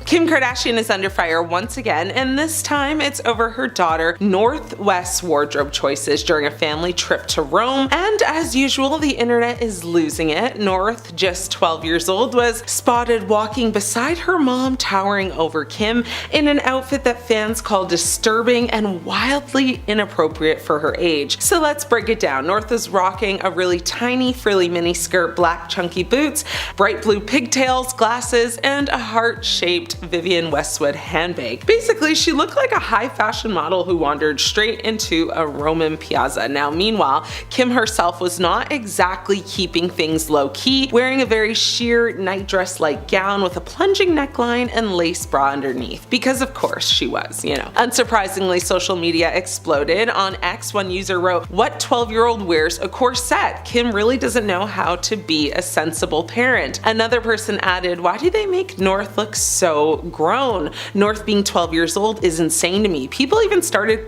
Kim Kardashian is under fire once again, and this time it's over her daughter North West's wardrobe choices during a family trip to Rome. And as usual, the internet is losing it. North, just 12 years old, was spotted walking beside her mom, towering over Kim in an outfit that fans call disturbing and wildly inappropriate for her age. So let's break it down. North is rocking a really tiny frilly mini skirt, black chunky boots, bright blue pigtails, glasses, and a heart-shaped Vivienne Westwood handbag. Basically, she looked like a high fashion model who wandered straight into a Roman piazza. Now, meanwhile, Kim herself was not exactly keeping things low-key, wearing a very sheer nightdress-like gown with a plunging neckline and lace bra underneath. Because of course she was, you know. Unsurprisingly, social media exploded. On X, one user wrote, "What 12-year-old wears a corset? Kim really doesn't know how to be a sensible parent." Another person added, "Why do they make North look so grown? North being 12 years old is insane to me." People even started,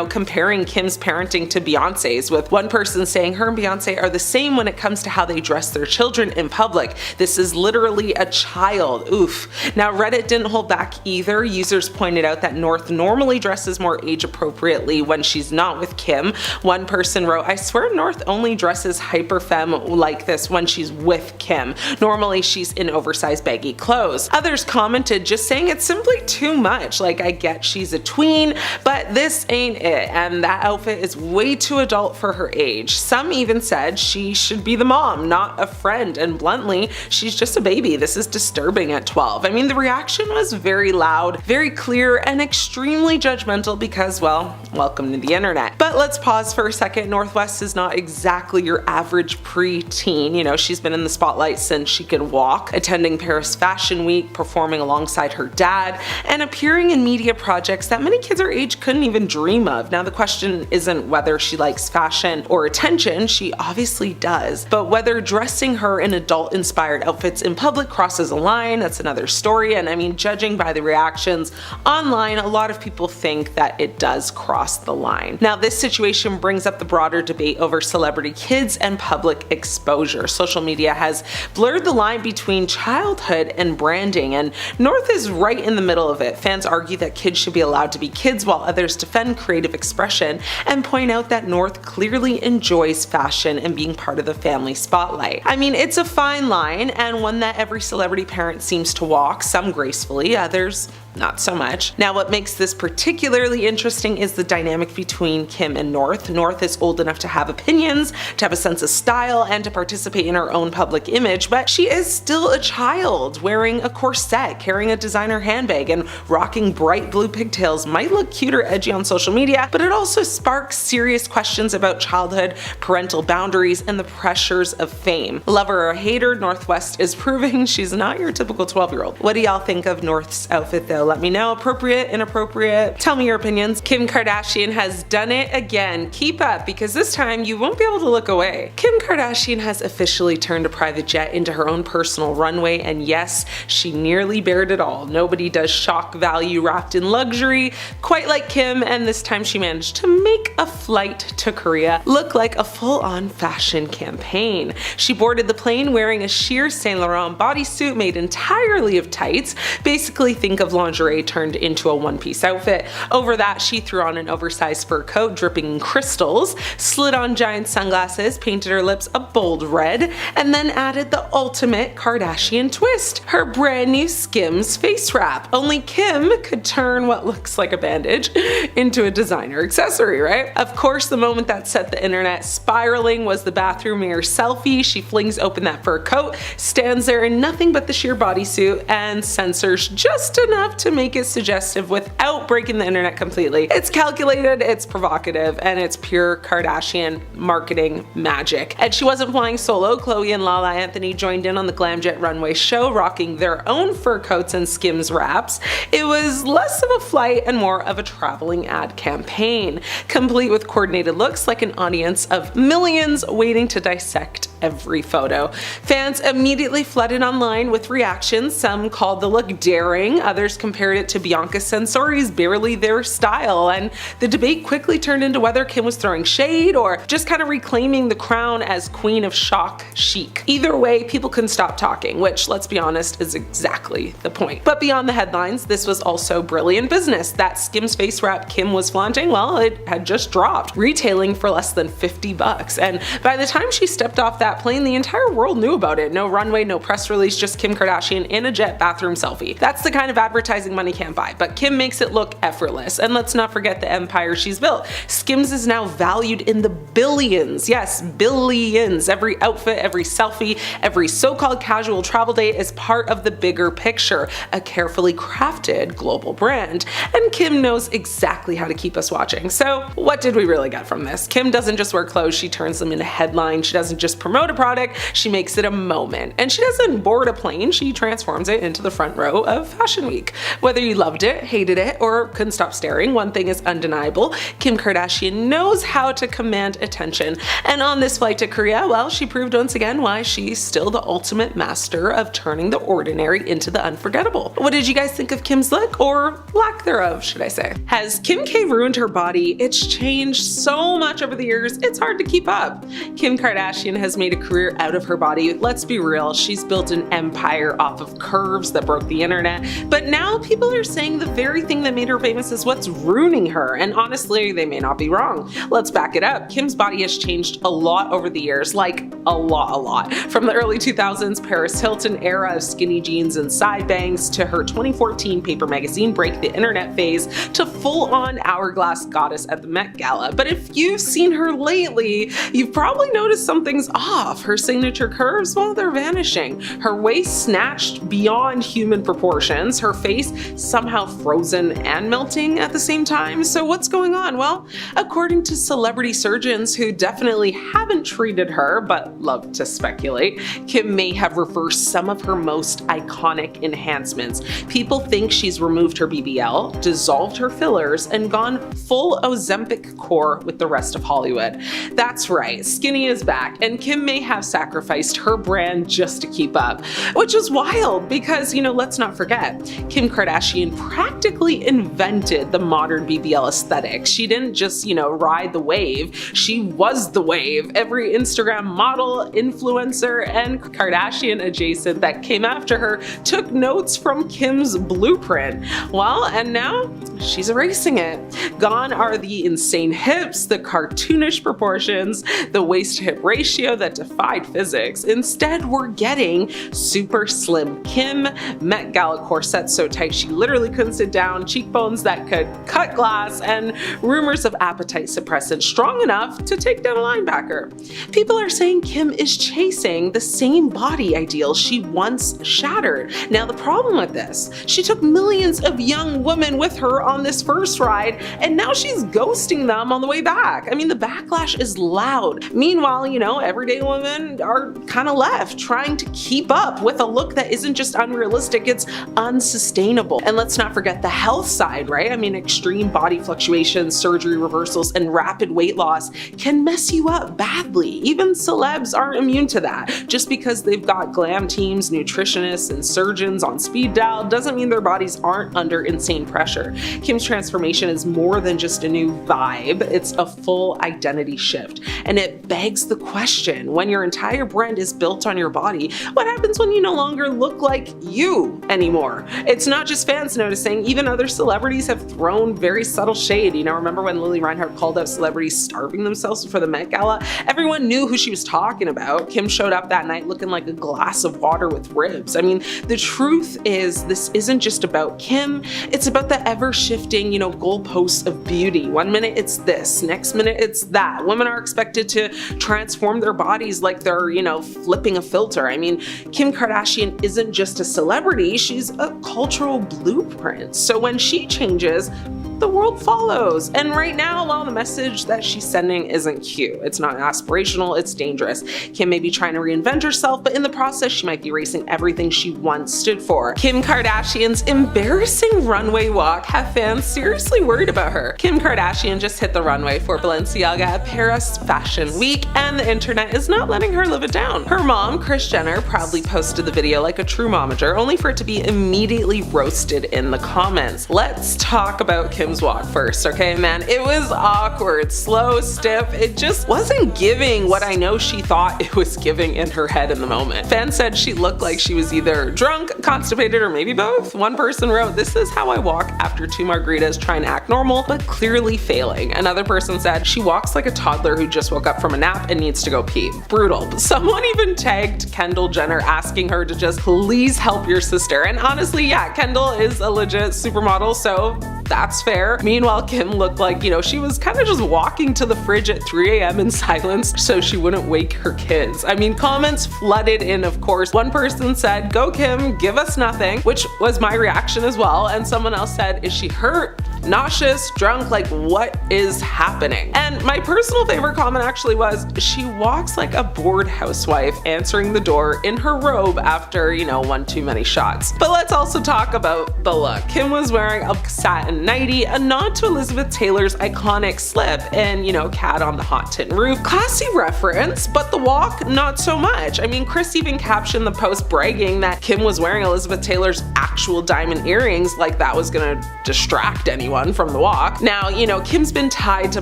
comparing Kim's parenting to Beyonce's, with one person saying her and Beyonce are the same when it comes to how they dress their children in public. This is literally a child. Oof. Now, Reddit didn't hold back either. Users pointed out that North normally dresses more age appropriately when she's not with Kim. One person wrote, "I swear North only dresses hyper femme like this when she's with Kim. Normally she's in oversized baggy clothes." Others commented just saying it's simply too much. Like, I get she's a tween, but this ain't it, and that outfit is way too adult for her age. Some even said she should be the mom, not a friend, and bluntly, she's just a baby. This is disturbing at 12. I mean, the reaction was very loud, very clear, and extremely judgmental because, well, welcome to the internet. But let's pause for a second. North West is not exactly your average pre-teen. She's been in the spotlight since she could walk, attending Paris Fashion Week, performing alongside her dad, and appearing in media projects that many kids her age couldn't even dream of. Now, the question isn't whether she likes fashion or attention, she obviously does, but whether dressing her in adult-inspired outfits in public crosses a line, that's another story. And I mean, judging by the reactions online, a lot of people think that it does cross the line. Now, this situation brings up the broader debate over celebrity kids and public exposure. Social media has blurred the line between childhood and branding, and North is right in the middle of it. Fans argue that kids should be allowed to be kids, while others defend creative expression and point out that North clearly enjoys fashion and being part of the family spotlight. I mean, it's a fine line, and one that every celebrity parent seems to walk, some gracefully, others not so much. Now, what makes this particularly interesting is the dynamic between Kim and North. North is old enough to have opinions, to have a sense of style, and to participate in her own public image, but she is still a child. Wearing a corset, carrying a designer handbag, and rocking bright blue pigtails might look cute or edgy on social media, but it also sparks serious questions about childhood, parental boundaries, and the pressures of fame. Lover or hater, North West is proving she's not your typical 12-year-old. What do y'all think of North's outfit though? Let me know. Appropriate, inappropriate? Tell me your opinions. Kim Kardashian has done it again. Keep up, because this time you won't be able to look away. Kim Kardashian has officially turned a private jet into her own personal runway, and yes, she nearly bared it all. Nobody does shock value wrapped in luxury quite like Kim, and this time she managed to make a flight to Korea look like a full-on fashion campaign. She boarded the plane wearing a sheer Saint Laurent bodysuit made entirely of tights. Basically, think of lingerie turned into a one-piece outfit. Over that, she threw on an oversized fur coat dripping in crystals, slid on giant sunglasses, painted her lips a bold red, and then added the ultimate Kardashian twist, her brand new Skims face wrap. Only Kim could turn what looks like a bandage into a designer accessory, right? Of course, the moment that set the internet spiraling was the bathroom mirror selfie. She flings open that fur coat, stands there in nothing but the sheer bodysuit, and censors just enough to make it suggestive without breaking the internet completely. It's calculated, it's provocative, and it's pure Kardashian marketing magic. And she wasn't flying solo. Khloe and Lala Anthony joined in on the Glamjet Runway show, rocking their own fur coats and Skims wraps. It was less of a flight and more of a traveling ad campaign, complete with coordinated looks like an audience of millions waiting to dissect every photo. Fans immediately flooded online with reactions. Some called the look daring, others compared it to Bianca Censori's Barely Their style, and the debate quickly turned into whether Kim was throwing shade or just kind of reclaiming the crown as queen of shock chic. Either way, people couldn't stop talking, which, let's be honest, is exactly the point. But beyond the headlines, this was also brilliant business. That Skims face wrap Kim was flaunting, well, it had just dropped, retailing for less than $50. And by the time she stepped off that plane, the entire world knew about it. No runway, no press release, just Kim Kardashian in a jet bathroom selfie. That's the kind of advertising money can't buy, but Kim makes it look effortless. And let's not forget the empire she's built. Skims is now valued in the billions. Yes, billions. Every outfit, every selfie, every so-called casual travel day is part of the bigger picture, a carefully crafted global brand. And Kim knows exactly how to keep us watching. So what did we really get from this? Kim doesn't just wear clothes, she turns them into headlines. She doesn't just promote a product, she makes it a moment. And she doesn't board a plane, she transforms it into the front row of Fashion Week. Whether you loved it, hated it, or couldn't stop staring, one thing is undeniable: Kim Kardashian knows how to command attention. And on this flight to Korea, well, she proved once again why she's still the ultimate master of turning the ordinary into the unforgettable. What did you guys think of Kim's look, or lack thereof, should I say? Has Kim K ruined her body? It's changed so much over the years, it's hard to keep up. Kim Kardashian has made a career out of her body. Let's be real, she's built an empire off of curves that broke the internet, but now people are saying the very thing that made her famous is what's ruining her, and honestly, they may not be wrong. Let's back it up. Kim's body has changed a lot over the years, like a lot. From the early 2000s Paris Hilton era of skinny jeans and side bangs, to her 2014 Paper Magazine break the internet phase, to full-on hourglass goddess at the Met Gala. But if you've seen her lately, you've probably noticed something's off. Her signature curves, well, they're vanishing. Her waist snatched beyond human proportions, her face somehow frozen and melting at the same time. So what's going on? Well, according to celebrity surgeons who definitely haven't treated her, but love to speculate, Kim may have reversed some of her most iconic enhancements. People think she's removed her BBL, dissolved her fillers, and gone full Ozempic core with the rest of Hollywood. That's right, skinny is back, and Kim may have sacrificed her brand just to keep up, which is wild because, you know, let's not forget, Kim Kardashian practically invented the modern BBL aesthetic. She didn't just, you know, ride the wave, she was the wave. Every Instagram model, influencer, and Kardashian adjacent that came after her took notes from Kim's blueprint. Well, and now she's erasing it. Gone are the insane hips, the cartoonish proportions, the waist-to-hip ratio that defied physics. Instead, we're getting super slim Kim, Met Gala corsets so tight she literally couldn't sit down, cheekbones that could cut glass, and rumors of appetite suppressant strong enough to take down a linebacker. People are saying Kim is chasing the same body ideal she once shattered. Now, the problem with this, she took millions of young women with her on this first ride, and now she's ghosting them on the way back. I mean, the backlash is loud. Meanwhile, you know, everyday women are kind of left trying to keep up with a look that isn't just unrealistic, it's unsustainable. And let's not forget the health side, right? I mean, extreme body fluctuations, surgery reversals, and rapid weight loss can mess you up badly. Even celebs aren't immune to that. Just because they've got glam teams, nutritionists, and surgeons on speed dial doesn't mean their bodies aren't under insane pressure. Kim's transformation is more than just a new vibe, it's a full identity shift. And it begs the question, when your entire brand is built on your body, what happens when you no longer look like you anymore? It's not just fans noticing, even other celebrities have thrown very subtle shade. You know, remember when Lily Reinhart called out celebrities starving themselves for the Met Gala? Everyone knew who she was talking about. Kim showed up that night looking like a glass of water with ribs. I mean, the truth is, this isn't just about Kim, it's about the ever-shifting, you know, goalposts of beauty. One minute it's this, next minute it's that. Women are expected to transform their bodies like they're, you know, flipping a filter. I mean, Kim Kardashian isn't just a celebrity, she's a cultural blueprint. So when she changes, the world follows. And right now, well, the message that she's sending isn't cute. It's not aspirational, it's dangerous. Kim may be trying to reinvent herself, but in the process, she might be erasing everything she once stood for. Kim Kardashian's embarrassing runway walk have fans seriously worried about her. Kim Kardashian just hit the runway for Balenciaga at Paris Fashion Week, and the internet is not letting her live it down. Her mom, Kris Jenner, proudly posted the video like a true momager, only for it to be immediately roasted in the comments. Let's talk about Kim's walk first, okay, man? It was awkward, slow, stiff. It just wasn't giving what I know she thought it was giving in her head in the moment. Fans said she looked like she was either drunk, constipated, or maybe both. One person wrote, "This is how I walk after 2 margaritas trying to act normal, but clearly failing." Another person said, "She walks like a toddler who just woke up from a nap and needs to go pee." Brutal. Someone even tagged Kendall Jenner asking her to just please help your sister. And honestly, yeah, Kendall is a legit supermodel, so that's fair. Meanwhile, Kim looked like, she was kind of just walking to the fridge at 3 a.m. in silence so she wouldn't wake her kids. I mean, comments flooded in, of course. One person said, "Go Kim, give us nothing," which was my reaction as well. And someone else said, "Is she hurt? Nauseous? Drunk? Like, what is happening?" And my personal favorite comment actually was, "She walks like a bored housewife answering the door in her robe after, one too many shots." But let's also talk about the look. Kim was wearing a satin nightie, a nod to Elizabeth Taylor's iconic slip and, Cat on the Hot Tin Roof. Classy reference, but the walk, not so much. I mean, Kris even captioned the post bragging that Kim was wearing Elizabeth Taylor's actual diamond earrings, like that was gonna distract anyone from the walk. Now, Kim's been tied to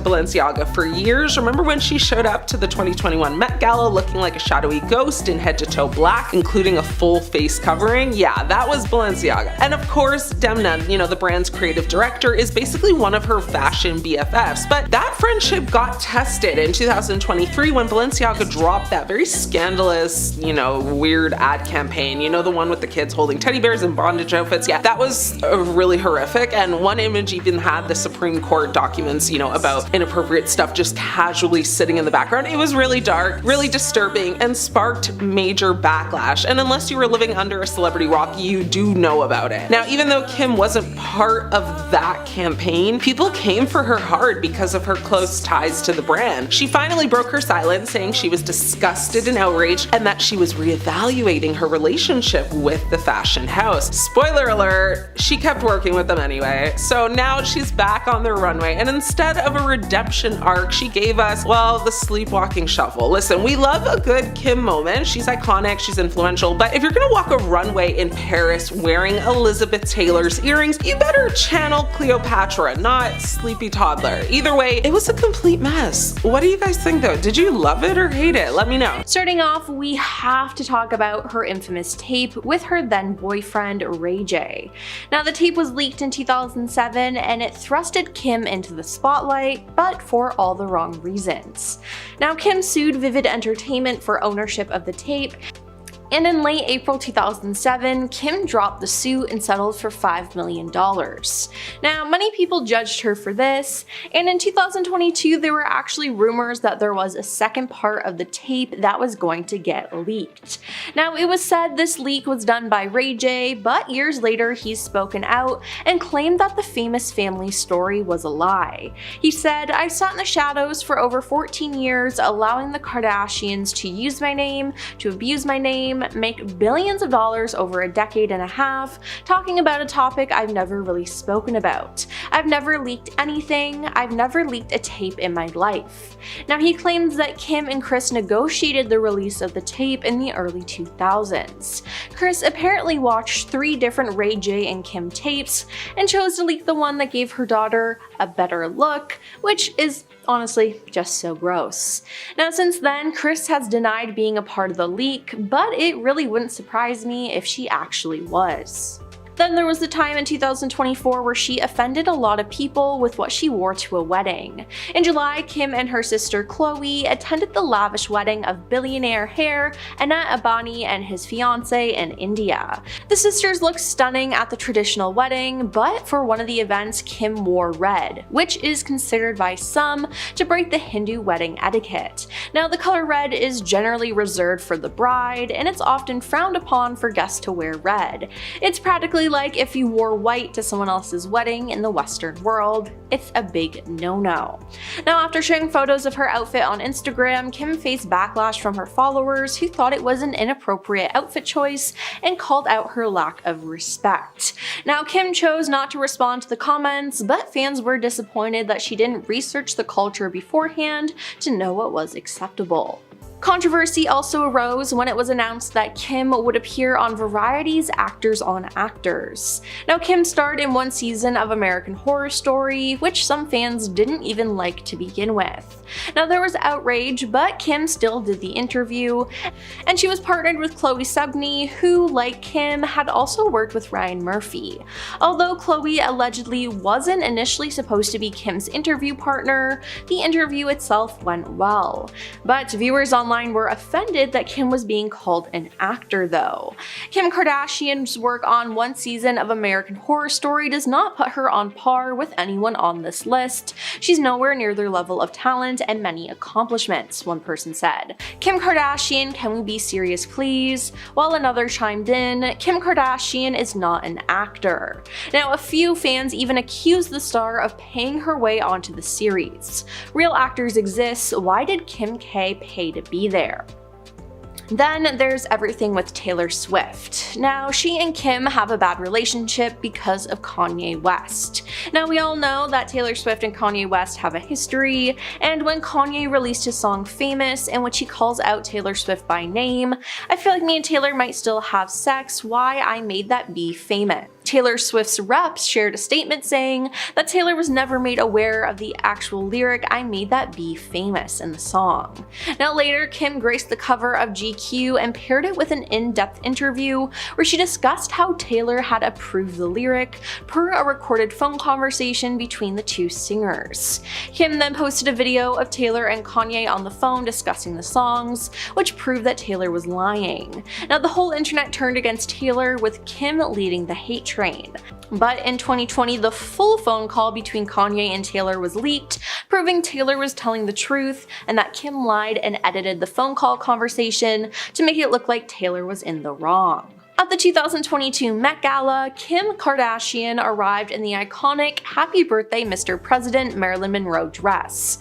Balenciaga for years. Remember when she showed up to the 2021 Met Gala looking like a shadowy ghost in head-to-toe black, including a full face covering? Yeah, that was Balenciaga. And of course, Demna, the brand's creative director, is basically one of her fashion BFFs. But that friendship got tested in 2023 when Balenciaga dropped that very scandalous, weird ad campaign. The one with the kids holding teddy bears and bondage outfits. Yeah, that was really horrific. And one image even had the Supreme Court documents, about inappropriate stuff just casually sitting in the background. It was really dark, really disturbing, and sparked major backlash. And unless you were living under a celebrity rock, you do know about it. Now, even though Kim wasn't part of that campaign, people came for her hard because of her close ties to the brand. She finally broke her silence, saying she was disgusted and outraged and that she was reevaluating her relationship with the fashion house. Spoiler alert, she kept working with them anyway. So now she's back on their runway, and instead of a redemption arc, she gave us, well, the sleepwalking shuffle. Listen, we love a good Kim moment. She's iconic, she's influential, but if you're gonna walk a runway in Paris wearing Elizabeth Taylor's earrings, you better channel Cleopatra, not sleepy toddler. Either way, it was a complete mess. What do you guys think though? Did you love it or hate it? Let me know. Starting off, we have to talk about her infamous tape with her then boyfriend Ray J. Now, the tape was leaked in 2007 and it thrusted Kim into the spotlight, but for all the wrong reasons. Now, Kim sued Vivid Entertainment for ownership of the tape, and in late April 2007, Kim dropped the suit and settled for $5 million. Now, many people judged her for this, and in 2022 there were actually rumors that there was a second part of the tape that was going to get leaked. Now, it was said this leak was done by Ray J, but years later he's spoken out and claimed that the famous family story was a lie. He said, "I sat in the shadows for over 14 years, allowing the Kardashians to use my name, to abuse my name, make billions of dollars over a decade and a half, talking about a topic I've never really spoken about. I've never leaked anything. I've never leaked a tape in my life." Now, he claims that Kim and Kris negotiated the release of the tape in the early 2000s. Kris apparently watched 3 different Ray J and Kim tapes and chose to leak the one that gave her daughter a better look, which is honestly just so gross. Now, since then, Kris has denied being a part of the leak, but it really wouldn't surprise me if she actually was. Then there was the time in 2024 where she offended a lot of people with what she wore to a wedding. In July, Kim and her sister Khloe attended the lavish wedding of billionaire heir Anat Abani and his fiancé in India. The sisters looked stunning at the traditional wedding, but for one of the events, Kim wore red, which is considered by some to break the Hindu wedding etiquette. Now, the color red is generally reserved for the bride, and it's often frowned upon for guests to wear red. It's practically basically like if you wore white to someone else's wedding in the Western world. It's a big no-no. Now, after sharing photos of her outfit on Instagram, Kim faced backlash from her followers who thought it was an inappropriate outfit choice and called out her lack of respect. Now, Kim chose not to respond to the comments, but fans were disappointed that she didn't research the culture beforehand to know what was acceptable. Controversy also arose when it was announced that Kim would appear on Variety's Actors on Actors. Now, Kim starred in one season of American Horror Story, which some fans didn't even like to begin with. Now, there was outrage, but Kim still did the interview, and she was partnered with Chloe Sevigny, who, like Kim, had also worked with Ryan Murphy. Although Chloe allegedly wasn't initially supposed to be Kim's interview partner, the interview itself went well. But viewers online were offended that Kim was being called an actor though. Kim Kardashian's work on one season of American Horror Story does not put her on par with anyone on this list. She's nowhere near their level of talent and many accomplishments, one person said. Kim Kardashian, can we be serious please? While another chimed in, Kim Kardashian is not an actor. Now, a few fans even accused the star of paying her way onto the series. Real actors exist, why did Kim K pay to be there? Then there's everything with Taylor Swift. Now, she and Kim have a bad relationship because of Kanye West. Now, we all know that Taylor Swift and Kanye West have a history, and when Kanye released his song Famous, in which he calls out Taylor Swift by name, I feel like me and Taylor might still have sex, why I made that be famous. Taylor Swift's reps shared a statement saying that Taylor was never made aware of the actual lyric "I made that be famous" in the song. Now later, Kim graced the cover of GQ and paired it with an in-depth interview where she discussed how Taylor had approved the lyric per a recorded phone conversation between the two singers. Kim then posted a video of Taylor and Kanye on the phone discussing the songs, which proved that Taylor was lying. Now the whole internet turned against Taylor, with Kim leading the hate train. But in 2020, the full phone call between Kanye and Taylor was leaked, proving Taylor was telling the truth and that Kim lied and edited the phone call conversation to make it look like Taylor was in the wrong. At the 2022 Met Gala, Kim Kardashian arrived in the iconic "Happy Birthday, Mr. President" Marilyn Monroe dress.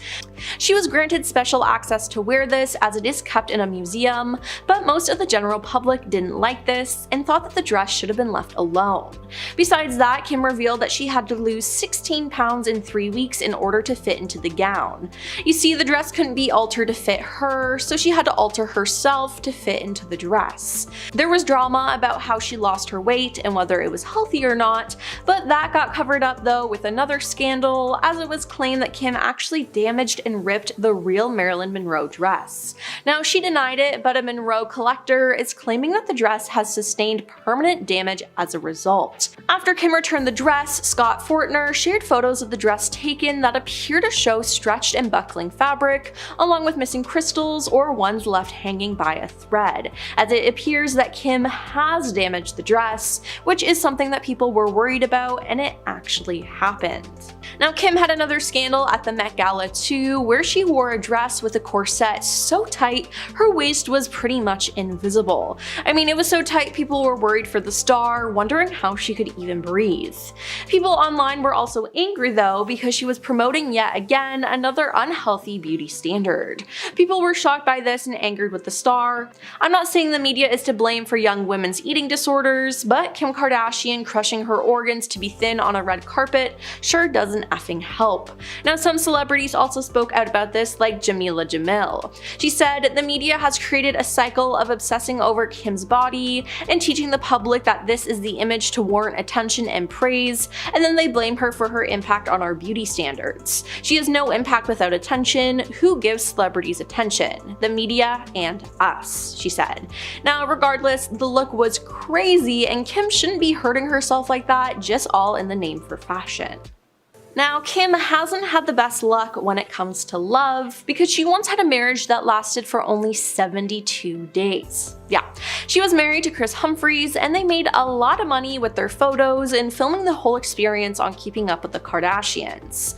She was granted special access to wear this as it is kept in a museum, but most of the general public didn't like this and thought that the dress should have been left alone. Besides that, Kim revealed that she had to lose 16 pounds in 3 weeks in order to fit into the gown. You see, the dress couldn't be altered to fit her, so she had to alter herself to fit into the dress. There was drama about how she lost her weight and whether it was healthy or not, but that got covered up though with another scandal, as it was claimed that Kim actually damaged and ripped the real Marilyn Monroe dress. Now, she denied it, but a Monroe collector is claiming that the dress has sustained permanent damage as a result. After Kim returned the dress, Scott Fortner shared photos of the dress taken that appear to show stretched and buckling fabric, along with missing crystals or ones left hanging by a thread, as it appears that Kim has damaged the dress, which is something that people were worried about, and it actually happened. Now, Kim had another scandal at the Met Gala too, where she wore a dress with a corset so tight her waist was pretty much invisible. I mean, it was so tight people were worried for the star, wondering how she could even breathe. People online were also angry though, because she was promoting yet again another unhealthy beauty standard. People were shocked by this and angered with the star. I'm not saying the media is to blame for young women's eating disorders, but Kim Kardashian crushing her organs to be thin on a red carpet sure doesn't effing help. Now, some celebrities also spoke out about this, like Jamila Jamil. She said, "The media has created a cycle of obsessing over Kim's body and teaching the public that this is the image to warrant attention and praise, and then they blame her for her impact on our beauty standards. She has no impact without attention. Who gives celebrities attention? The media and us," she said. Now, regardless, the look was crazy, and Kim shouldn't be hurting herself like that, just all in the name for fashion. Now, Kim hasn't had the best luck when it comes to love, because she once had a marriage that lasted for only 72 days. Yeah, she was married to Chris Humphries, and they made a lot of money with their photos and filming the whole experience on Keeping Up with the Kardashians.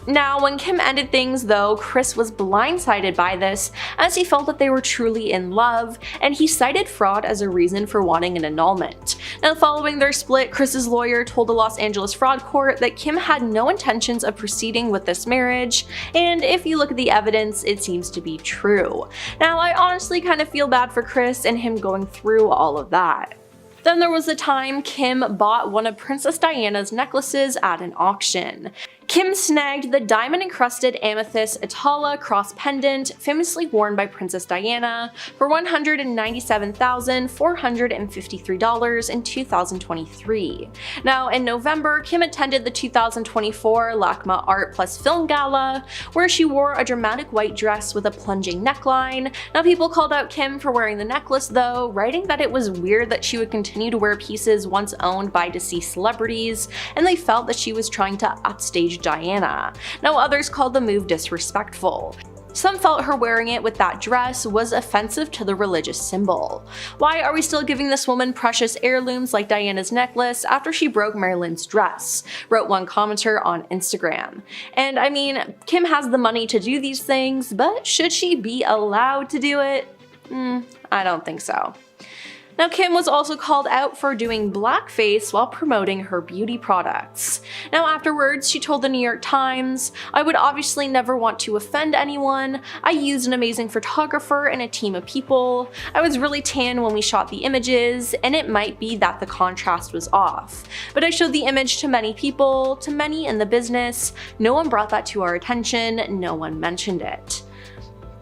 Now, when Kim ended things though, Kris was blindsided by this as he felt that they were truly in love, and he cited fraud as a reason for wanting an annulment. Now, following their split, Kris's lawyer told the Los Angeles Fraud Court that Kim had no intentions of proceeding with this marriage, and if you look at the evidence, it seems to be true. Now, I honestly kind of feel bad for Kris and him going through all of that. Then there was the time Kim bought one of Princess Diana's necklaces at an auction. Kim snagged the diamond-encrusted amethyst Atala cross pendant famously worn by Princess Diana for $197,453 in 2023. Now, in November, Kim attended the 2024 LACMA Art Plus Film Gala, where she wore a dramatic white dress with a plunging neckline. Now, people called out Kim for wearing the necklace though, writing that it was weird that she would continue to wear pieces once owned by deceased celebrities, and they felt that she was trying to upstage Diana. Now, others called the move disrespectful. Some felt her wearing it with that dress was offensive to the religious symbol. Why are we still giving this woman precious heirlooms like Diana's necklace after she broke Marilyn's dress? Wrote one commenter on Instagram. And I mean, Kim has the money to do these things, but should she be allowed to do it? I don't think so. Now, Kim was also called out for doing blackface while promoting her beauty products. Now, afterwards, she told the New York Times, "I would obviously never want to offend anyone. I used an amazing photographer and a team of people. I was really tan when we shot the images, and it might be that the contrast was off. But I showed the image to many people, to many in the business. No one brought that to our attention, no one mentioned it."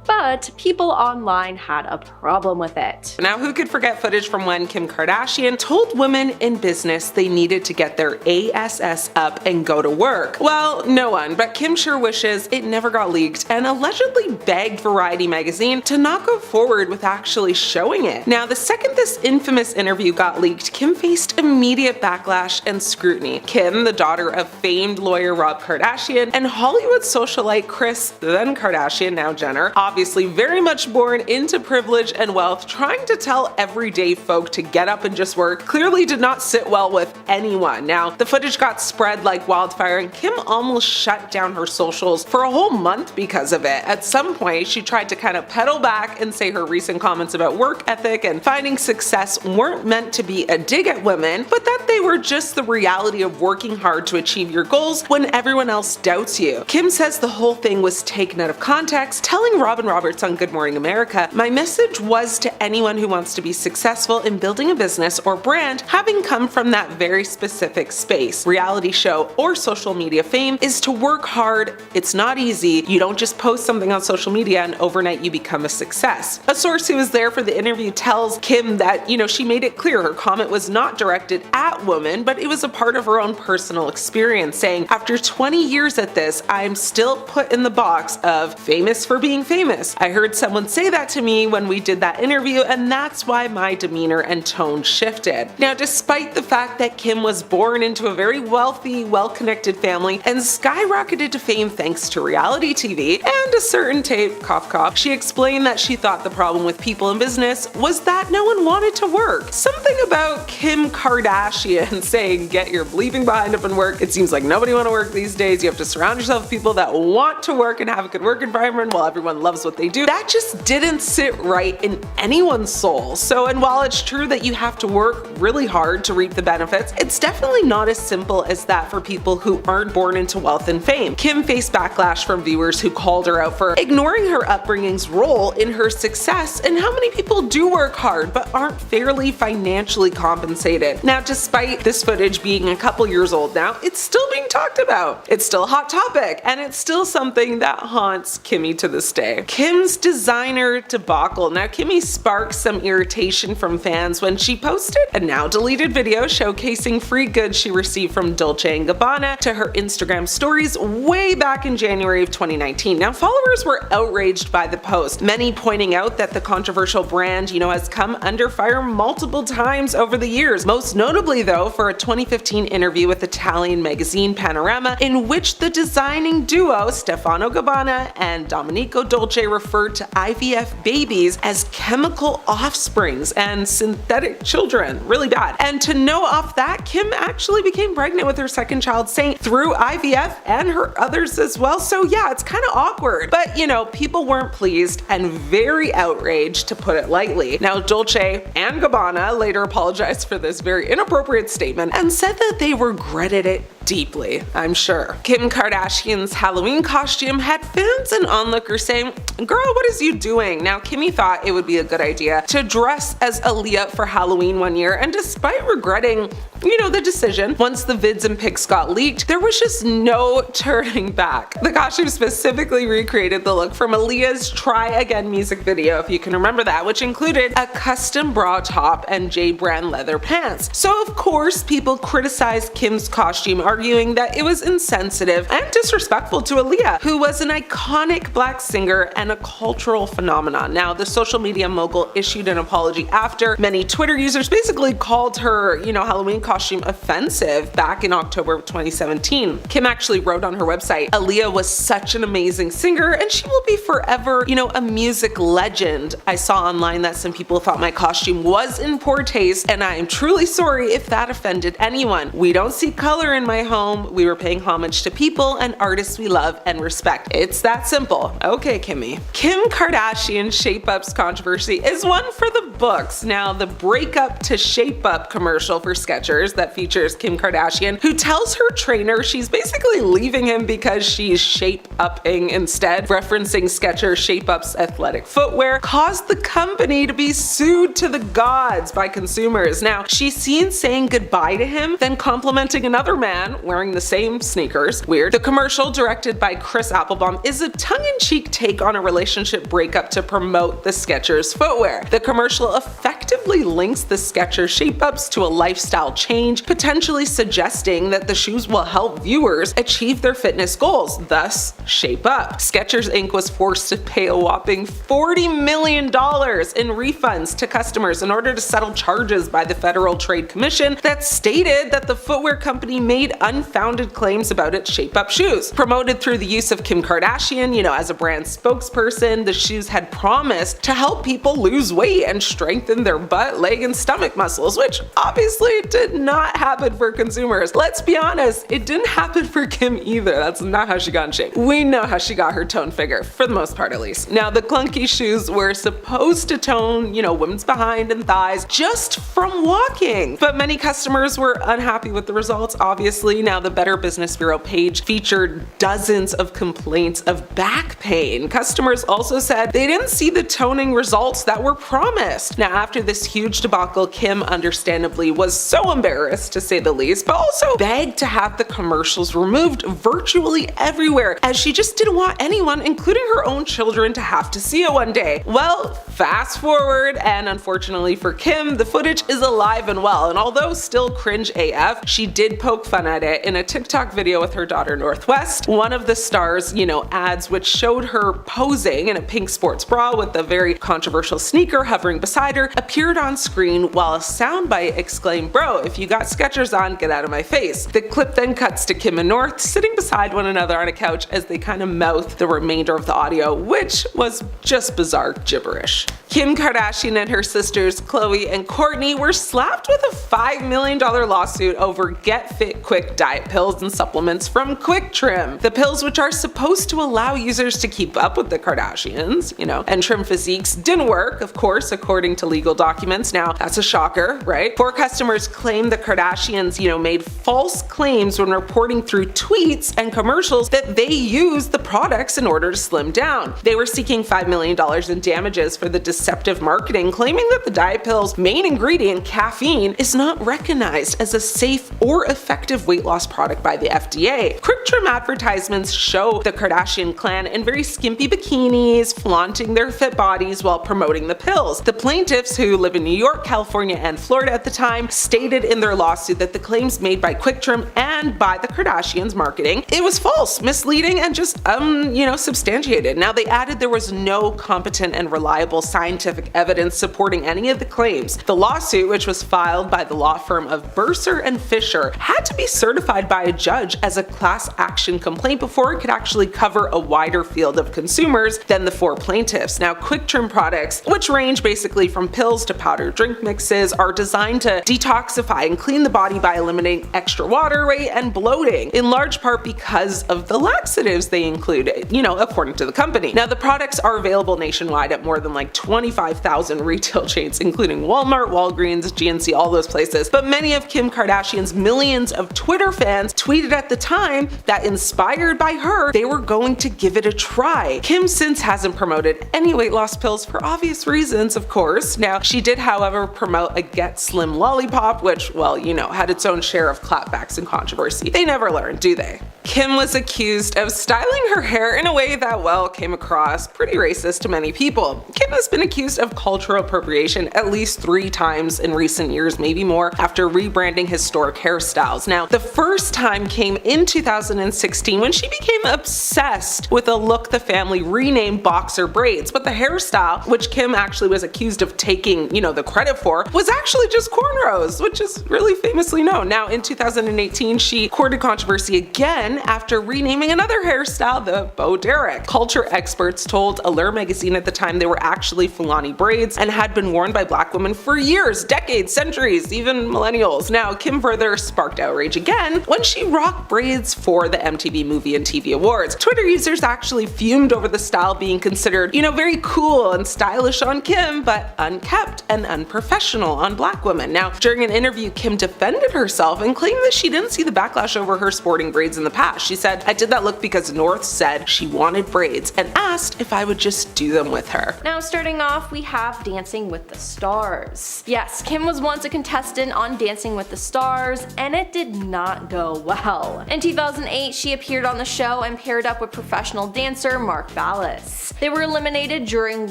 But people online had a problem with it. Now, who could forget footage from when Kim Kardashian told women in business they needed to get their ASS up and go to work? Well, no one, but Kim sure wishes it never got leaked and allegedly begged Variety magazine to not go forward with actually showing it. Now, the second this infamous interview got leaked, Kim faced immediate backlash and scrutiny. Kim, the daughter of famed lawyer Rob Kardashian, and Hollywood socialite Kris, then Kardashian, now Jenner, obviously very much born into privilege and wealth, trying to tell everyday folk to get up and just work, clearly did not sit well with anyone. Now, the footage got spread like wildfire, and Kim almost shut down her socials for a whole month because of it. At some point, she tried to kind of pedal back and say her recent comments about work ethic and finding success weren't meant to be a dig at women, but that they were just the reality of working hard to achieve your goals when everyone else doubts you. Kim says the whole thing was taken out of context, telling Robin Roberts on Good Morning America, "My message was to anyone who wants to be successful in building a business or brand, having come from that very specific space. Reality show or social media fame is to work hard. It's not easy. You don't just post something on social media and overnight you become a success." A source who was there for the interview tells Kim that, she made it clear her comment was not directed at women, but it was a part of her own personal experience, saying, "After 20 years at this, I'm still put in the box of famous for being famous. I heard someone say that to me when we did that interview, and that's why my demeanor and tone shifted." Now, despite the fact that Kim was born into a very wealthy, well-connected family and skyrocketed to fame thanks to reality TV and a certain tape, cough cough, she explained that she thought the problem with people in business was that no one wanted to work. Something about Kim Kardashian saying, "Get your bleeping behind up and work." It seems like nobody want to work these days. You have to surround yourself with people that want to work and have a good work environment while everyone loves what they do. That just didn't sit right in anyone's soul. And while it's true that you have to work really hard to reap the benefits, it's definitely not as simple as that for people who aren't born into wealth and fame. Kim faced backlash from viewers who called her out for ignoring her upbringing's role in her success and how many people do work hard but aren't fairly financially compensated. Now, despite this footage being a couple years old now, it's still being talked about. It's still a hot topic, and it's still something that haunts Kimmy to this day. Kim's designer debacle. Now, Kimmy sparked some irritation from fans when she posted a now deleted video showcasing free goods she received from Dolce & Gabbana to her Instagram stories way back in January of 2019. Now, followers were outraged by the post, many pointing out that the controversial brand, has come under fire multiple times over the years, most notably though for a 2015 interview with Italian magazine Panorama in which the designing duo Stefano Gabbana and Domenico Dolce Dolce referred to IVF babies as chemical offsprings and synthetic children. Really bad. And to know off that, Kim actually became pregnant with her second child, Saint, through IVF and her others as well. So yeah, it's kind of awkward. But you know, people weren't pleased and very outraged, to put it lightly. Now, Dolce and Gabbana later apologized for this very inappropriate statement and said that they regretted it deeply, I'm sure. Kim Kardashian's Halloween costume had fans and onlookers saying, "Girl, what is you doing?" Now, Kimmy thought it would be a good idea to dress as Aaliyah for Halloween one year, and despite regretting, you know, the decision, once the vids and pics got leaked, there was just no turning back. The costume specifically recreated the look from Aaliyah's Try Again music video, if you can remember that, which included a custom bra top and J brand leather pants. So of course, people criticized Kim's costume, arguing that it was insensitive and disrespectful to Aaliyah, who was an iconic black singer and a cultural phenomenon. Now, the social media mogul issued an apology after many Twitter users basically called her, you know, Halloween costume offensive back in October of 2017. Kim actually wrote on her website, "Aaliyah was such an amazing singer and she will be forever, you know, a music legend. I saw online that some people thought my costume was in poor taste, and I am truly sorry if that offended anyone. We don't see color in my home. We were paying homage to people and artists we love and respect. It's that simple." Okay, Kimmy. Kim Kardashian Shape Up's controversy is one for the books. Now, the breakup to Shape Up commercial for Skechers that features Kim Kardashian, who tells her trainer she's basically leaving him because she's shape-upping instead, referencing Skechers Shape Up's athletic footwear, caused the company to be sued to the gods by consumers. Now, she's seen saying goodbye to him, then complimenting another man wearing the same sneakers. Weird. The commercial, directed by Chris Applebaum, is a tongue-in-cheek take on a relationship breakup to promote the Skechers footwear. The commercial effectively links the Skechers Shape Ups to a lifestyle change, potentially suggesting that the shoes will help viewers achieve their fitness goals, thus Shape Up. Skechers Inc. was forced to pay a whopping $40 million in refunds to customers in order to settle charges by the Federal Trade Commission that stated that the footwear company made unfounded claims about its Shape Up shoes. Promoted through the use of Kim Kardashian, you know, as a brand spokesperson, the shoes had promised to help people lose weight and strengthen their butt, leg, and stomach muscles, which obviously did not happen for consumers. Let's be honest, it didn't happen for Kim either. That's not how she got in shape. We know how she got her toned figure, for the most part at least. Now, the clunky shoes were supposed to tone, you know, women's behind and thighs just from walking, but many customers were unhappy with the results, obviously. Now, the Better Business Bureau page featured dozens of complaints of back pain. Customers also said they didn't see the toning results that were promised. Now, after this huge debacle, Kim understandably was so embarrassed, to say the least, but also begged to have the commercials removed virtually everywhere, as she just didn't want anyone, including her own children, to have to see it one day. Well, fast forward, and unfortunately for Kim, the footage is alive and well, and although still cringe AF, she did poke fun at it in a TikTok video with her daughter Northwest. One of the stars, you know, ads which showed her posing in a pink sports bra with a very controversial sneaker hovering beside her appeared on screen, while a soundbite exclaimed, "Bro, if you got Skechers on, get out of my face." The clip then cuts to Kim and North sitting beside one another on a couch as they kind of mouth the remainder of the audio, which was just bizarre gibberish. Kim Kardashian and her sisters Khloe and Kourtney were slapped with a $5 million lawsuit over Get Fit Quick diet pills and supplements from Quick Trim. The pills, which are supposed to allow users to keep up with the Kardashians, you know, and trim physiques, didn't work, of course, according to legal documents. Now, that's a shocker, right? 4 customers claimed the Kardashians, you know, made false claims when reporting through tweets and commercials that they used the products in order to slim down. They were seeking $5 million in damages for the deceptive marketing, claiming that the diet pill's main ingredient, caffeine, is not recognized as a safe or effective weight loss product by the FDA. Quick Trim advertisements show the Kardashian clan in very skimpy bikinis, flaunting their fit bodies while promoting the pills. The plaintiffs, who live in New York, California, and Florida at the time, stated in their lawsuit that the claims made by Quick Trim and by the Kardashians marketing, it was false, misleading, and just, you know, substantiated. Now, they added there was no competent and reliable science scientific evidence supporting any of the claims. The lawsuit, which was filed by the law firm of Bursar and Fisher, had to be certified by a judge as a class action complaint before it could actually cover a wider field of consumers than the 4 plaintiffs. Now, quick trim products, which range basically from pills to powdered drink mixes, are designed to detoxify and clean the body by eliminating extra water weight and bloating, in large part because of the laxatives they include, according to the company. Now, the products are available nationwide at more than 25,000 retail chains, including Walmart, Walgreens, GNC, all those places. But many of Kim Kardashian's millions of Twitter fans tweeted at the time that, inspired by her, they were going to give it a try. Kim since hasn't promoted any weight loss pills for obvious reasons, of course. Now, she did, however, promote a Get Slim lollipop, which, well, had its own share of clapbacks and controversy. They never learn, do they? Kim was accused of styling her hair in a way that, well, came across pretty racist to many people. Kim has been accused of cultural appropriation at least 3 times in recent years, maybe more, after rebranding historic hairstyles. Now, the first time came in 2016 when she became obsessed with a look the family renamed boxer braids, but the hairstyle, which Kim actually was accused of taking, the credit for, was actually just cornrows, which is really famously known. Now, in 2018, she courted controversy again after renaming another hairstyle the Bo Derek. Culture experts told Allure magazine at the time they were actually Fulani braids and had been worn by black women for years, decades, centuries, even millennials. Now, Kim further sparked outrage again when she rocked braids for the MTV Movie and TV Awards. Twitter users actually fumed over the style being considered, very cool and stylish on Kim, but unkept and unprofessional on black women. Now, during an interview, Kim defended herself and claimed that she didn't see the backlash over her sporting braids in the past. She said, "I did that look because North said she wanted braids and asked if I would just do them with her." Now, starting off, we have Dancing with the Stars. Yes, Kim was once a contestant on Dancing with the Stars, and it did not go well. In 2008, she appeared on the show and paired up with professional dancer Mark Ballas. They were eliminated during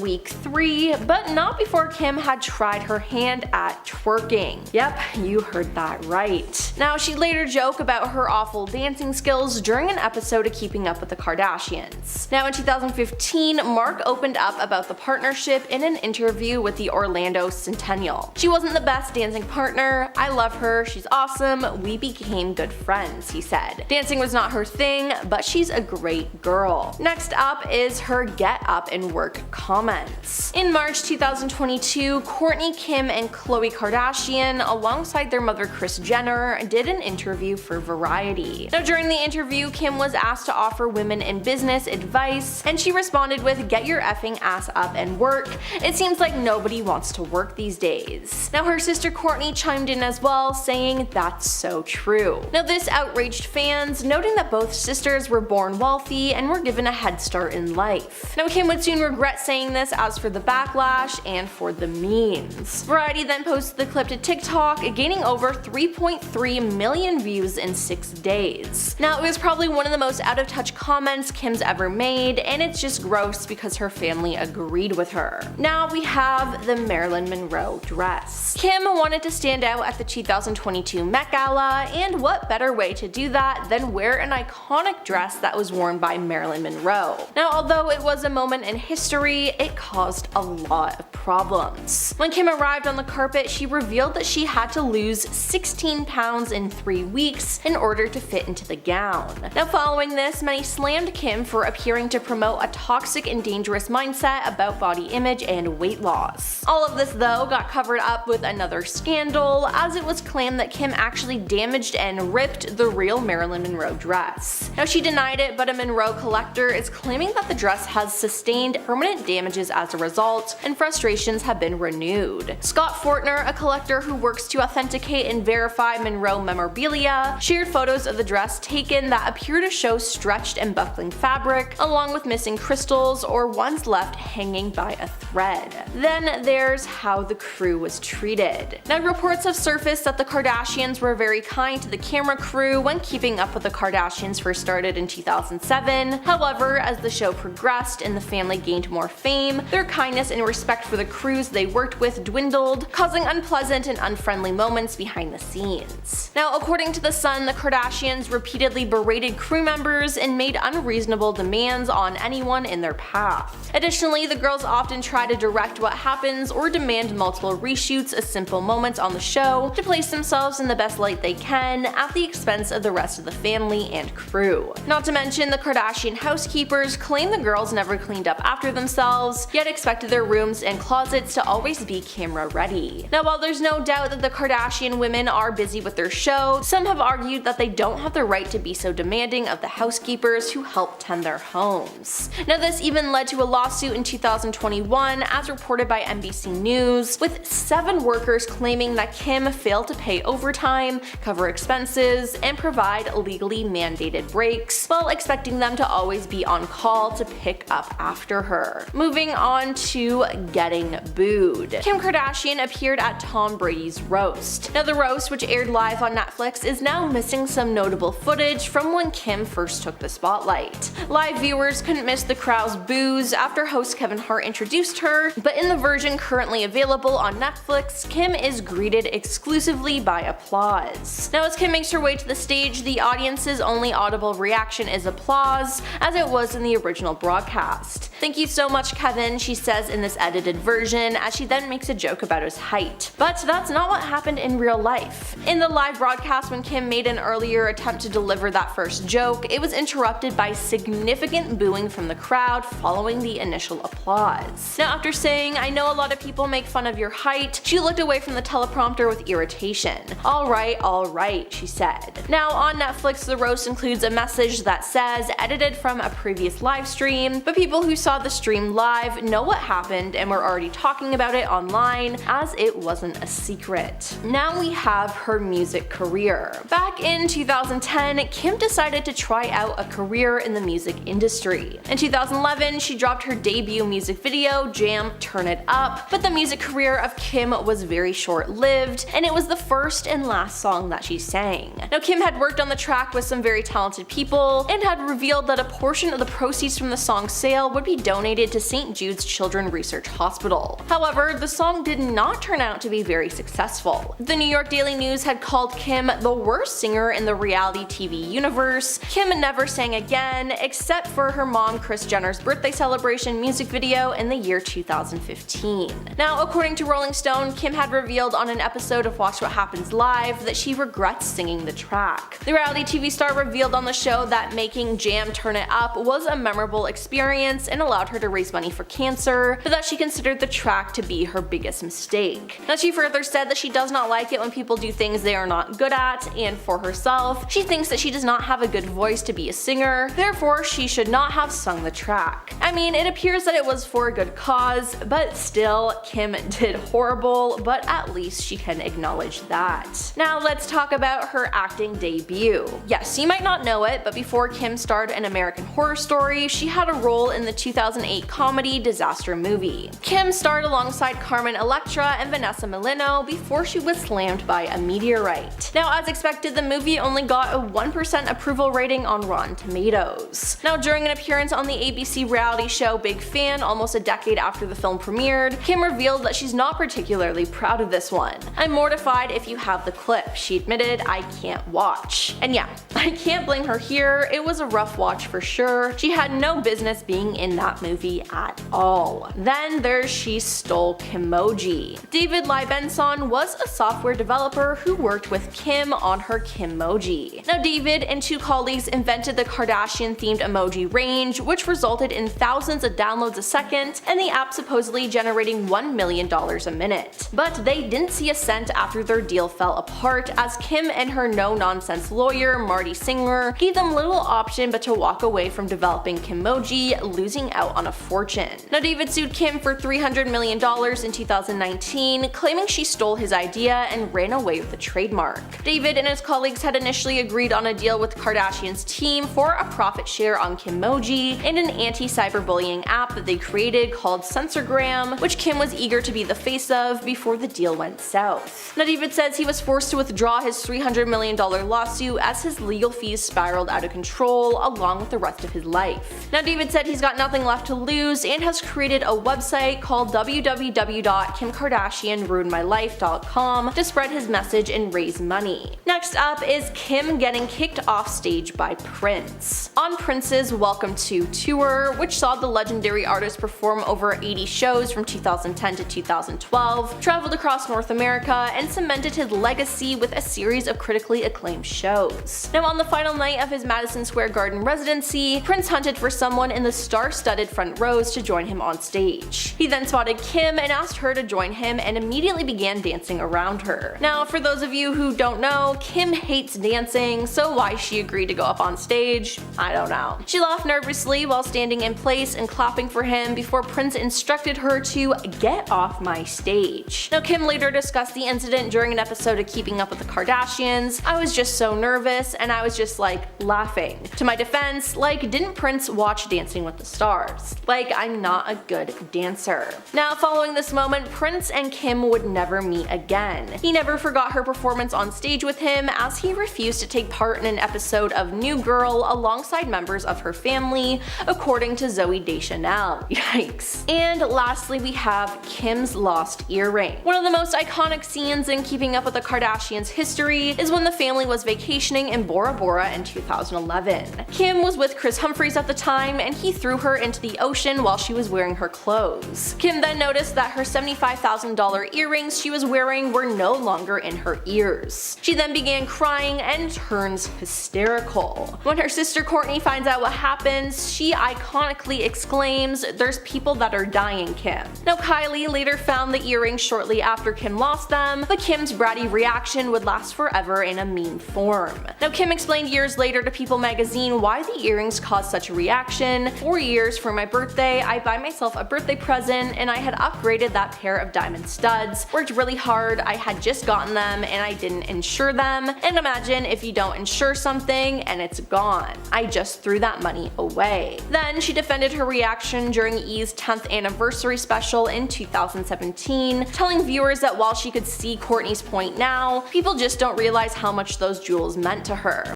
week 3, but not before Kim had tried her hand at twerking. Yep, you heard that right. Now, she later joked about her awful dancing skills during an episode of Keeping Up with the Kardashians. Now, in 2015, Mark opened up about the partnership in an interview with the Orlando Centennial. "She wasn't the best dancing partner. I love her. She's awesome. We became good friends," he said. Dancing was not her thing, but she's a great girl. Next up is her get up and work comments. In March 2022, Kourtney, Kim, and Khloe Kardashian, alongside their mother Kris Jenner, did an interview for Variety. Now, during the interview, Kim was asked to offer women in business advice, and she responded with, "Get your effing ass up and work. It seems like nobody wants to work these days." Now, her sister Kourtney chimed in as well, saying, "That's so true." Now, this outraged fans, noting that both sisters were born wealthy and were given a head start in life. Now, Kim would soon regret saying this as for the backlash and for the memes. Variety then posted the clip to TikTok, gaining over 3.3 million views in 6 days. Now, it was probably one of the most out of touch comments Kim's ever made, and it's just gross because her family agreed with her. Now we have the Marilyn Monroe dress. Kim wanted to stand out at the 2022 Met Gala, and what better way to do that than wear an iconic dress that was worn by Marilyn Monroe. Now, although it was a moment in history, it caused a lot of problems. When Kim arrived on the carpet, she revealed that she had to lose 16 pounds in 3 weeks in order to fit into the gown. Now, following this, many slammed Kim for appearing to promote a toxic and dangerous mindset about body image and weight loss. All of this, though, got covered up with another scandal, as it was claimed that Kim actually damaged and ripped the real Marilyn Monroe dress. Now, she denied it, but a Monroe collector is claiming that the dress has sustained permanent damages as a result, and frustrations have been renewed. Scott Fortner, a collector who works to authenticate and verify Monroe memorabilia, shared photos of the dress taken that appear to show stretched and buckling fabric, along with missing crystals or ones left hanging by a thread. Then there's how the crew was treated. Now, reports have surfaced that the Kardashians were very kind to the camera crew when Keeping Up with the Kardashians first started in 2007. However, as the show progressed and the family gained more fame, their kindness and respect for the crews they worked with dwindled, causing unpleasant and unfriendly moments behind the scenes. Now, according to The Sun, the Kardashians repeatedly berated crew members and made unreasonable demands on anyone in their path. Additionally, the girls often try to direct what happens or demand multiple reshoots of simple moments on the show to place themselves in the best light they can at the expense of the rest of the family and crew. Not to mention, the Kardashian housekeepers claim the girls never cleaned up after themselves, yet expected their rooms and closets to always be camera ready. Now, while there's no doubt that the Kardashian women are busy with their show, some have argued that they don't have the right to be so demanding of the housekeepers who help tend their homes. Now, this even led to a lawsuit in 2021, as reported by NBC News, with 7 workers claiming that Kim failed to pay overtime, cover expenses, and provide legally mandated breaks, while expecting them to always be on call to pick up after her. Moving on to getting booed. Kim Kardashian appeared at Tom Brady's roast. Now, the roast, which aired live on Netflix, is now missing some notable footage from when Kim first took the spotlight. Live viewers couldn't miss the crowd's boos after host Kevin Hart introduced her, but in the version currently available on Netflix, Kim is greeted exclusively by applause. Now, as Kim makes her way to the stage, the audience's only audible reaction is applause, as it was in the original broadcast. "Thank you so much, Kevin," she says in this edited version, as she then makes a joke about his height. But that's not what happened in real life. In the live broadcast, when Kim made an earlier attempt to deliver that first joke, it was interrupted by significant booing from the crowd following the initial applause. Now, after saying, "I know a lot of people make fun of your height," she looked away from the teleprompter with irritation. All right, she said. Now, on Netflix, the roast includes a message that says, "Edited from a previous live stream," but people who saw the stream live know what happened and were already talking about it online, as it wasn't a secret. Now we have her music career. Back in 2010, Kim decided to try out a career in the music industry. In 2011, she dropped her debut music video, Jam Turn It Up, but the music career of Kim was very short-lived, and it was the first and last song that she sang. Now, Kim had worked on the track with some very talented people, and had revealed that a portion of the proceeds from the song's sale would be donated to St. Jude's Children's Research Hospital. However, the song did not turn out to be very successful. The New York Daily News had called Kim the worst singer in the reality TV universe. Kim never sang again, except for her mom Kris Jenner's birthday celebration music video in the year 2015. Now, according to Rolling Stone, Kim had revealed on an episode of Watch What Happens Live that she regrets singing the track. The reality TV star revealed on the show that making Jam Turn It Up was a memorable experience and allowed her to raise money for cancer, but that she considered the track to be her biggest mistake. Now, she further said that she does not like it when people do things they are not good at, and for herself, she thinks that she does not have a good voice to be a singer, therefore she should not have sung the track. I mean, it appears that it was for a good cause, but still, Kim did horrible, but at least she can acknowledge that. Now let's talk about her acting debut. Yes, you might not know it, but before Kim starred in American Horror Story, she had a role in the 2008 comedy Disaster Movie. Kim starred alongside Carmen Electra and Vanessa Milano before she was slammed by a meteorite. Now, as expected, the movie only got a 1% approval rating on Rotten Tomatoes. Now, during an appearance on the ABC reality show Big Fan almost a decade after the film premiered, Kim revealed that she's not particularly proud of this one. "I'm mortified if you have the clip," she admitted. "I can't watch." And yeah, I can't blame her here. It was a rough watch for sure. She had no business being in that movie at all. Then there's She Stole Kimoji. David Liebenson was a software developer who worked with Kim on her Kimoji. Now, David and 2 colleagues invented the Kardashian-themed emoji range, which resulted in thousands of downloads a second, and the app supposedly generating $1 million a minute. But they didn't see a cent after their deal fell apart, as Kim and her no-nonsense lawyer, Marty Singer, gave them little option but to walk away from developing Kimoji, losing out on a fortune. Now, David sued Kim for $300 million in 2019, claiming she stole his idea and ran away with the trademark. David and his colleagues had initially agreed on a deal with Kardashian's team for a profit share on Kimoji and an anti-cyberbullying app that they created called Censorgram, which Kim was eager to be the face of before the deal went south. Now, David says he was forced to withdraw his $300 million lawsuit as his legal fees spiraled out of control along with the rest of his life. Now, David said he's got nothing left to lose and has created a website called www.kimkardashianruinedmylife.com to spread his message and raise money. Next up is Kim getting kicked off stage by Prince. On Prince's Welcome to tour, which saw the legendary artist perform over over 80 shows from 2010 to 2012, traveled across North America, and cemented his legacy with a series of critically acclaimed shows. Now, on the final night of his Madison Square Garden residency, Prince hunted for someone in the star-studded front rows to join him on stage. He then spotted Kim and asked her to join him and immediately began dancing around her. Now, for those of you who don't know, Kim hates dancing, so why she agreed to go up on stage, I don't know. She laughed nervously while standing in place and clapping for him before Prince instructed her to get off my stage. Now, Kim later discussed the incident during an episode of Keeping Up with the Kardashians. I was just so nervous and I was just like laughing. To my defense, like, didn't Prince watch Dancing with the Stars? Like, I'm not a good dancer. Now, following this moment, Prince and Kim would never meet again. He never forgot her performance on stage with him, as he refused to take part in an episode of New Girl alongside members of her family, according to Zooey Deschanel. Yikes. And lastly, we have Kim's lost earring. One of the most iconic scenes in Keeping Up with the Kardashians history is when the family was vacationing in Bora Bora in 2011. Kim was with Chris Humphries at the time, and he threw her into the ocean while she was wearing her clothes. Kim then noticed that her $75,000 earrings she was wearing were no longer in her ears. She then began crying and turns hysterical. When her sister Kourtney finds out what happens, she iconically exclaims, "There's people that are dying, Kim." Now, Kylie later found the earrings shortly after Kim lost them, but Kim's bratty reaction would last forever in a meme form. Now, Kim explained years later to People magazine why the earrings caused such a reaction. 4 years for my birthday, I buy myself a birthday present and I had upgraded that pair of diamond studs. Worked really hard, I had just gotten them and I didn't insure them. And imagine if you don't insure something and it's gone. I just threw that money away. Then she defended her reaction during E's 10th anniversary special in 2017, telling viewers that while she could see Kourtney's point now, people just don't realize how much those jewels meant to her.